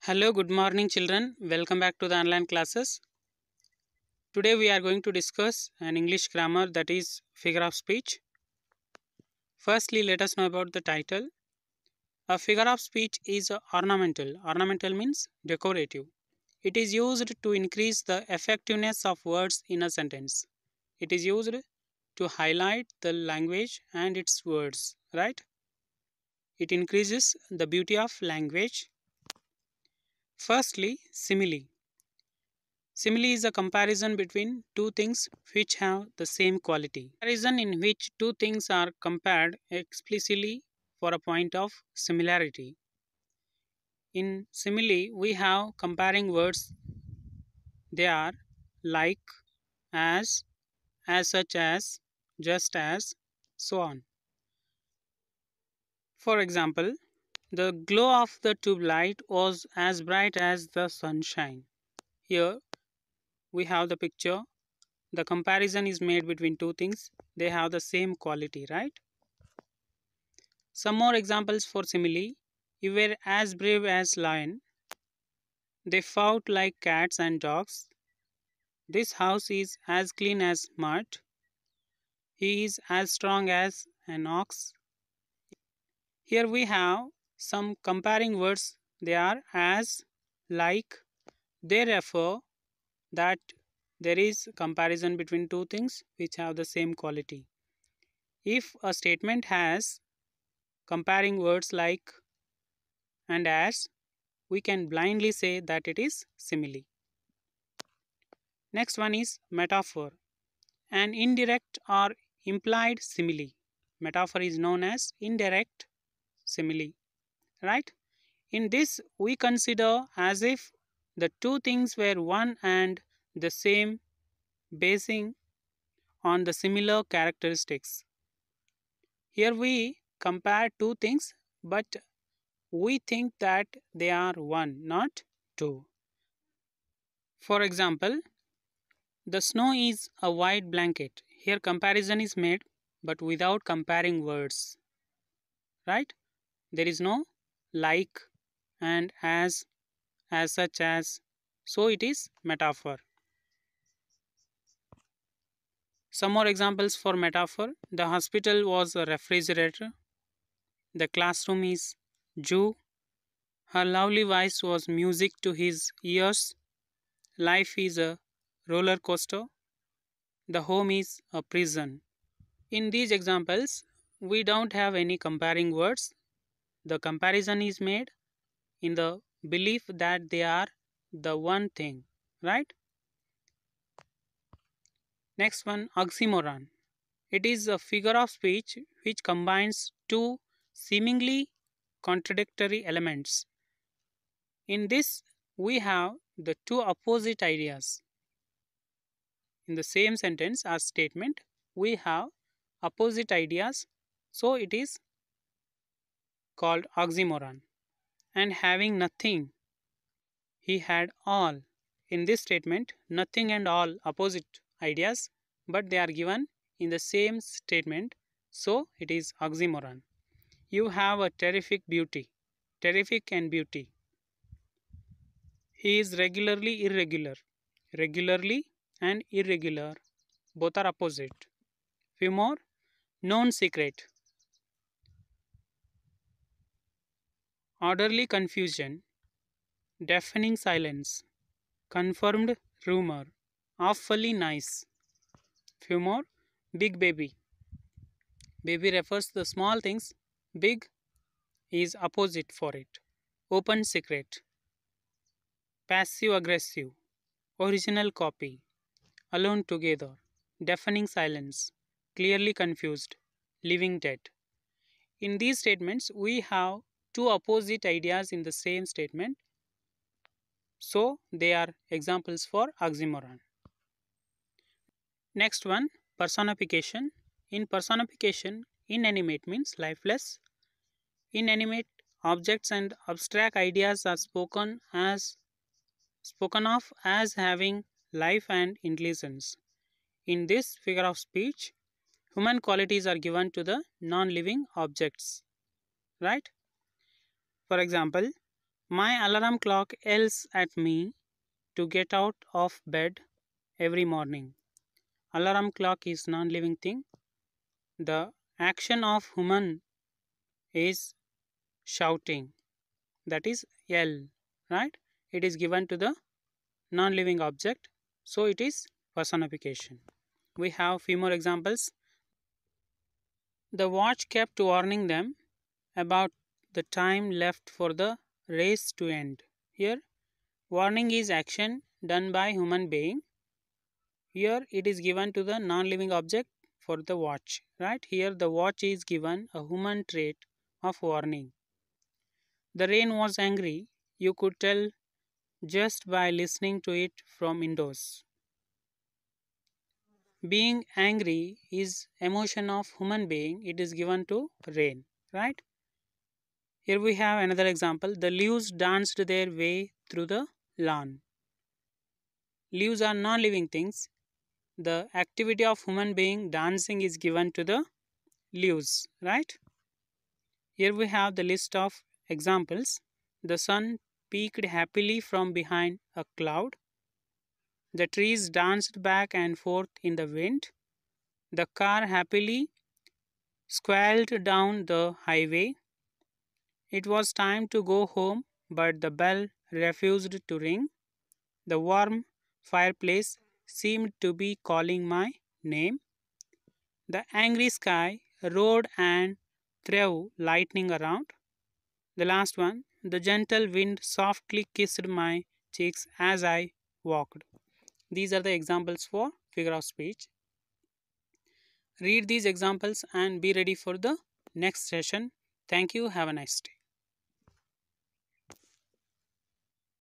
Hello, good morning, children. Welcome back to the online classes. Today, we are going to discuss an English grammar, that is figure of speech. Firstly, let us know about the title. A figure of speech is ornamental. Ornamental means decorative. It is used to increase the effectiveness of words in a sentence. It is used to highlight the language and its words, right? It increases the beauty of language. Firstly, simile. Simile is a comparison between two things which have the same quality. Comparison in which two things are compared explicitly for a point of similarity. In simile, we have comparing words. They are like, as such as, just as, so on. For example, the glow of the tube light was as bright as the sunshine. Here we have the picture. The comparison is made between two things. They have the same quality, right? Some more examples for simile. You were as brave as lion. They fought like cats and dogs. This house is as clean as mud. He is as strong as an ox. Here we have some comparing words. They are as, like. They refer that there is comparison between two things which have the same quality. If a statement has comparing words like and as, we can blindly say that it is simile. Next one is metaphor. An indirect or implied simile. Metaphor is known as indirect simile, right? In this, we consider as if the two things were one and the same, basing on the similar characteristics. Here we compare two things, but we think that they are one, not two. For example, the snow is a white blanket. Here comparison is made, but without comparing words, right? There is no like and as such as, so it is metaphor. Some more examples for metaphor. The hospital was a refrigerator. The classroom is Jew. Her lovely voice was music to his ears. Life is a roller coaster. The home is a prison. In these examples, we don't have any comparing words. The comparison is made in the belief that they are the one thing, right? Next one, oxymoron. It is a figure of speech which combines two seemingly contradictory elements. In this, we have the two opposite ideas. In the same sentence or statement, we have opposite ideas, so it is called oxymoron. And having nothing, he had all. In this statement, nothing and all opposite ideas, but they are given in the same statement, so it is oxymoron. You have a terrific beauty. Terrific and beauty. He is regularly irregular. Regularly and irregular, both are opposite. Few more. Known secret. Orderly confusion. Deafening silence. Confirmed rumor. Awfully nice. Few more. Big baby. Baby refers to the small things. Big is opposite for it. Open secret. Passive aggressive. Original copy. Alone together. Deafening silence. Clearly confused. Living dead. In these statements, we have two opposite ideas in the same statement. So, they are examples for oxymoron. Next one, personification. In personification, inanimate means lifeless. Inanimate objects and abstract ideas are spoken of as having life and intelligence. In this figure of speech, human qualities are given to the non-living objects, right? For example, My alarm clock yells at me to get out of bed every morning. Alarm clock is non-living thing. The action of human is shouting, that is yell, right? It is given to the non-living object, so it is personification. We have few more examples. The watch kept warning them about the time left for the race to end. Here, warning is action done by human being. Here it is given to the non-living object for the watch, right? Here the watch is given a human trait of warning. The rain was angry. You could tell just by listening to it from indoors. Being angry is emotion of human being. It is given to rain, right? Here we have another example. The leaves danced their way through the lawn. Leaves are non-living things. The activity of human being dancing is given to the leaves, right? Here we have the list of examples. The sun peeked happily from behind a cloud. The trees danced back and forth in the wind. The car happily squalled down the highway. It was time to go home, but the bell refused to ring. The warm fireplace seemed to be calling my name. The angry sky roared and threw lightning around. The last one, the gentle wind softly kissed my cheeks as I walked. These are the examples for figure of speech. Read these examples and be ready for the next session. Thank you. Have a nice day.